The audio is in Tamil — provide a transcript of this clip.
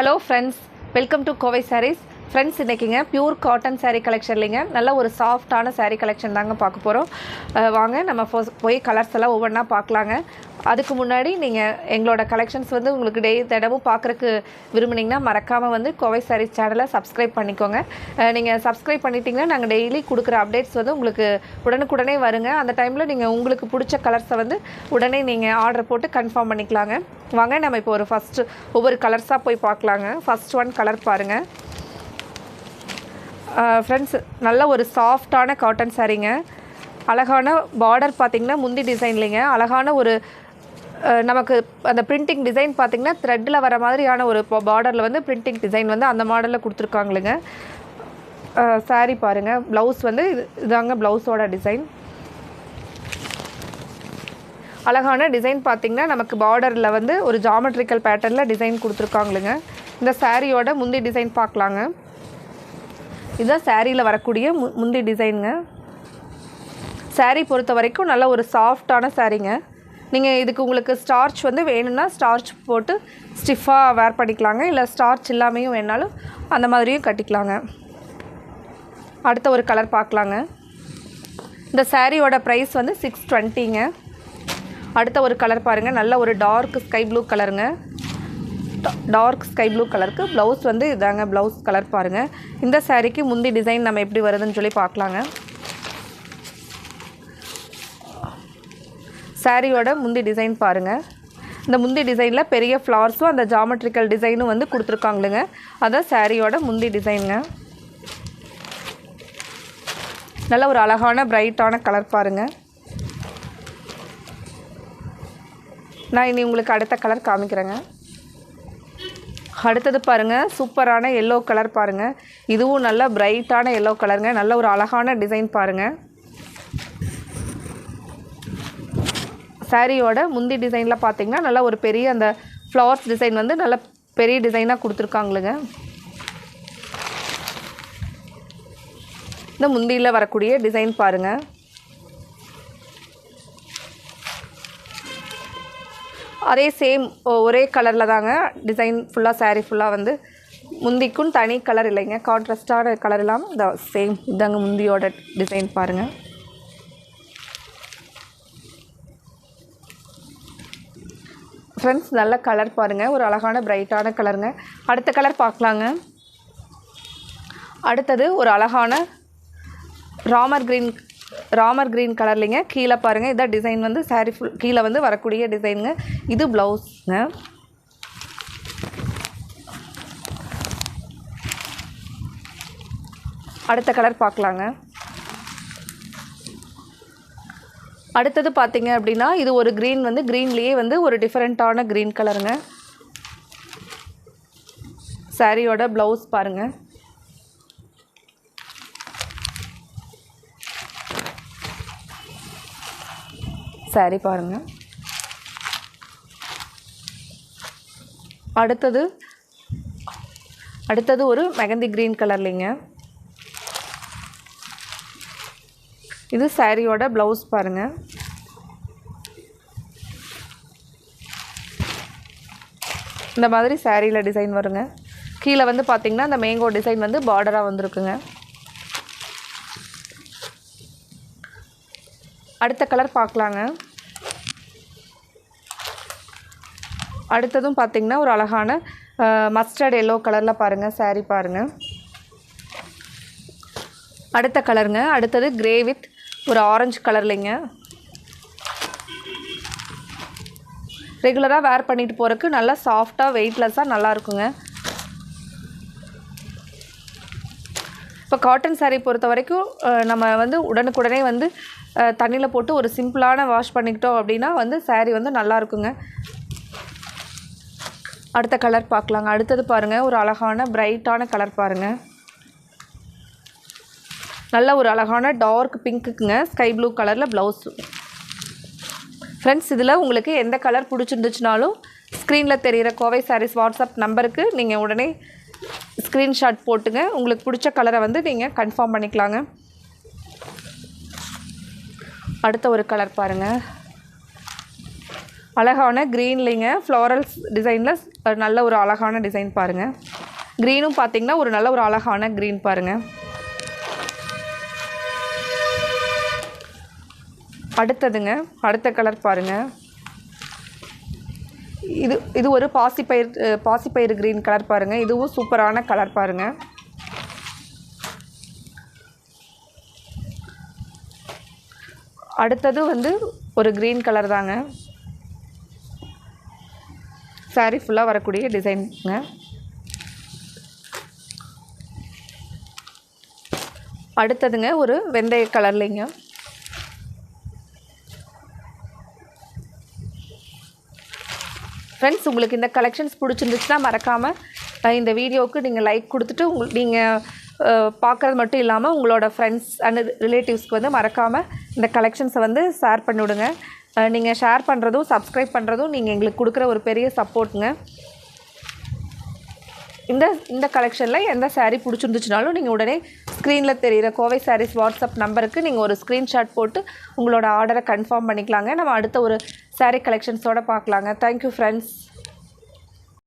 Hello friends, welcome to Kovai sarees. Friends, இன்றைக்கிங்க பியூர் காட்டன் சாரீ கலெக்ஷன் இல்லைங்க, நல்ல ஒரு சாஃப்டான சாரீ கலெக்ஷன் தாங்க பார்க்க போகிறோம். வாங்க நம்ம போய் கலர்ஸ் எல்லாம் ஒவ்வொன்றா பார்க்கலாங்க. அதுக்கு முன்னாடி நீங்கள் எங்களோட கலெக்ஷன்ஸ் வந்து உங்களுக்கு தினமும் பார்க்குறக்கு விரும்புனீங்கன்னா மறக்காமல் வந்து கோவை சாரீஸ் சேனலை சப்ஸ்கிரைப் பண்ணிக்கோங்க. நீங்கள் சப்ஸ்கிரைப் பண்ணிட்டீங்கன்னா நாங்கள் டெய்லி கொடுக்குற அப்டேட்ஸ் வந்து உங்களுக்கு உடனுக்குடனே வருங்க. அந்த டைமில் நீங்கள் உங்களுக்கு பிடிச்ச கலர்ஸை வந்து உடனே நீங்கள் ஆர்டர் போட்டு கன்ஃபார்ம் பண்ணிக்கலாங்க. வாங்க நம்ம இப்போ ஒவ்வொரு கலர்ஸாக போய் பார்க்கலாங்க. ஃபஸ்ட் ஒன் கலர் பாருங்கள் ஃப்ரெண்ட்ஸ், நல்ல ஒரு சாஃப்டான காட்டன் சாரீங்க. அழகான பார்டர் பார்த்திங்கன்னா முந்தி டிசைன்லிங்க, அழகான ஒரு நமக்கு அந்த பிரிண்டிங் டிசைன் பார்த்திங்கன்னா த்ரெட்டில் வர மாதிரியான ஒரு பார்டரில் வந்து பிரிண்டிங் டிசைன் வந்து அந்த மாடலில் கொடுத்துருக்காங்களுங்க. சாரீ பாருங்கள், ப்ளவுஸ் வந்து இதாங்க ப்ளவுஸோட டிசைன். அழகான டிசைன் பார்த்திங்கன்னா நமக்கு பார்டரில் வந்து ஒரு ஜாமெட்ரிக்கல் பேட்டர்னில் டிசைன் கொடுத்துருக்காங்களுங்க. இந்த சாரியோட முந்தி டிசைன் பார்க்கலாங்க. இதுதான் சாரியில் வரக்கூடிய முந்தி டிசைனுங்க. சாரீ பொறுத்த வரைக்கும் நல்ல ஒரு சாஃப்டான சாரீங்க. நீங்கள் இதுக்கு உங்களுக்கு ஸ்டார்ச் வந்து வேணும்னா ஸ்டார்ச் போட்டு ஸ்டிஃபாக வேர் பண்ணிக்கலாங்க, இல்லை ஸ்டார்ச் இல்லாமையும் வேணாலும் அந்த மாதிரியும் கட்டிக்கலாங்க. அடுத்த ஒரு கலர் பார்க்கலாங்க. இந்த சாரியோட ப்ரைஸ் வந்து 620ங்க. அடுத்த ஒரு கலர் பாருங்கள், நல்ல ஒரு டார்க் ஸ்கை ப்ளூ கலருங்க. டார்க் ஸ்கை ப்ளூ கலருக்கு ப்ளவுஸ் வந்து இதாங்க ப்ளவுஸ் கலர் பாருங்கள். இந்த சாரீக்கு முந்தி டிசைன் நம்ம எப்படி வருதுன்னு சொல்லி பார்க்கலாங்க. சாரியோட முந்தி டிசைன் பாருங்கள். இந்த முந்தி டிசைனில் பெரிய ஃப்ளவர்ஸும் அந்த ஜாமெட்ரிக்கல் டிசைனும் வந்து கொடுத்துருக்காங்களுங்க. அதான் சாரியோட முந்தி டிசைனுங்க. நல்ல ஒரு அழகான பிரைட்டான கலர் பாருங்கள். நான் இனி உங்களுக்கு அடுத்த கலர் காமிக்கிறேங்க. அடுத்தது பாருங்கள், சூப்பரான எல்லோ கலர் பாருங்கள். இதுவும் நல்ல பிரைட்டான எல்லோ கலருங்க. நல்ல ஒரு அழகான டிசைன் பாருங்கள். சாரியோட முந்தி டிசைனில் பார்த்திங்கன்னா நல்ல ஒரு பெரிய அந்த ஃப்ளவர்ஸ் டிசைன் வந்து நல்ல பெரிய டிசைனாக கொடுத்துருக்காங்களுங்க. இந்த முந்தியில் வரக்கூடிய டிசைன் பாருங்கள். அதே சேம் ஒரே கலரில் தாங்க டிசைன் ஃபுல்லாக சாரீ ஃபுல்லாக வந்து முந்திக்கும் தனி கலர் இல்லைங்க, கான்ட்ராஸ்டான கலர் இல்லாமல் இந்த சேம் இதாங்க முந்தியோட டிசைன் பாருங்கள். ஃப்ரெண்ட்ஸ், நல்ல கலர் பாருங்கள், ஒரு அழகான பிரைட்டான கலருங்க. அடுத்த கலர் பார்க்கலாங்க. அடுத்தது ஒரு அழகான ராமர் க்ரீன் கலர்லிங்க. கீழே பாருங்கள், இதான் டிசைன் வந்து சாரீ கீழே வந்து வரக்கூடிய டிசைனுங்க. இது ப்ளவுஸுங்க. அடுத்த கலர் பார்க்கலாங்க. அடுத்தது பார்த்தீங்க அப்படின்னா இது ஒரு க்ரீன் வந்து க்ரீன்லேயே வந்து ஒரு டிஃப்ரெண்ட்டான க்ரீன் கலருங்க. சாரியோட ப்ளவுஸ் பாருங்கள். சாரி பாருங்கள். அடுத்தது ஒரு மெகந்தி க்ரீன் கலர்லிங்க. இது சாரியோட ப்ளவுஸ் பாருங்கள். இந்த மாதிரி சாரியில் டிசைன் வருங்க. கீழே வந்து பார்த்திங்கன்னா அந்த மேங்கோ டிசைன் வந்து பார்டராக வந்துருக்குங்க. அடுத்த கலர் பார்க்கலாங்க. அடுத்ததும் பார்த்திங்கன்னா ஒரு அழகான மஸ்டர்ட் எல்லோ கலரில் பாருங்கள் சாரீ பாருங்கள். அடுத்த கலருங்க. அடுத்தது கிரே வித் ஒரு ஆரஞ்சு கலர்லிங்க. ரெகுலராக வேர் பண்ணிட்டு போகிறதுக்கு நல்லா சாஃப்டாக வெயிட்லெஸ்ஸாக நல்லா இருக்குங்க. இப்போ காட்டன் சாரீ பொறுத்த வரைக்கும் நம்ம வந்து உடனுக்குடனே வந்து தண்ணியில் போட்டு ஒரு சிம்பிளான வாஷ் பண்ணிக்கிட்டோம் அப்படின்னா வந்து சாரீ வந்து நல்லா இருக்குங்க. அடுத்த கலர் பார்க்கலாங்க. அடுத்தது பாருங்கள், ஒரு அழகான பிரைட்டான கலர் பாருங்கள். நல்ல ஒரு அழகான டார்க் பிங்க்குங்க, ஸ்கை ப்ளூ கலரில் ப்ளவுஸு. ஃப்ரெண்ட்ஸ், இதில் உங்களுக்கு எந்த கலர் பிடிச்சிருந்துச்சுனாலும் ஸ்க்ரீனில் தெரிகிற கோவை சாரீஸ் வாட்ஸ்அப் நம்பருக்கு நீங்கள் உடனே ஸ்க்ரீன்ஷாட் போட்டுங்க. உங்களுக்கு பிடிச்ச கலரை வந்து நீங்கள் கன்ஃபார்ம் பண்ணிக்கலாங்க. அடுத்த ஒரு கலர் பாருங்கள். அழகான க்ரீன்லிங்க ஃப்ளாரல்ஸ் டிசைனில் நல்ல ஒரு அழகான டிசைன் பாருங்கள். க்ரீனும் பார்த்திங்கன்னா ஒரு நல்ல ஒரு அழகான க்ரீன் பாருங்கள். அடுத்ததுங்க, அடுத்த கலர் பாருங்கள். இது ஒரு பாசிப்பயிறு க்ரீன் கலர் பாருங்கள். இதுவும் சூப்பரான கலர் பாருங்கள். அடுத்தது வந்து ஒரு க்ரீன் கலர் தாங்க. சாரீ ஃபுல்லாக வரக்கூடிய டிசைனுங்க. அடுத்ததுங்க ஒரு வெந்தய கலர்லைங்க. ஃப்ரெண்ட்ஸ், உங்களுக்கு இந்த கலெக்ஷன்ஸ் பிடிச்சிருந்துச்சுன்னா மறக்காமல் இந்த வீடியோவுக்கு நீங்கள் லைக் கொடுத்துட்டு நீங்கள் பார்க்குறது மட்டும் இல்லாமல் உங்களோட ஃப்ரெண்ட்ஸ் அண்ட் ரிலேட்டிவ்ஸ்க்கு வந்து மறக்காமல் இந்த கலெக்ஷன்ஸை வந்து ஷேர் பண்ணிவிடுங்க. நீங்கள் ஷேர் பண்ணுறதும் சப்ஸ்கிரைப் பண்ணுறதும் நீங்கள் எங்களுக்கு கொடுக்குற ஒரு பெரிய சப்போர்ட்டுங்க. இந்த கலெக்ஷனில் எந்த சாரீ பிடிச்சிருந்துச்சுனாலும் நீங்கள் உடனே ஸ்க்ரீனில் தெரிகிற கோவை சாரீஸ் வாட்ஸ்அப் நம்பருக்கு நீங்கள் ஒரு ஸ்க்ரீன்ஷாட் போட்டு உங்களோட ஆர்டரை கன்ஃபார்ம் பண்ணிக்கலாங்க. நம்ம அடுத்த ஒரு சாரீ கலெக்ஷன்ஸோடு பார்க்கலாங்க. Thank you friends.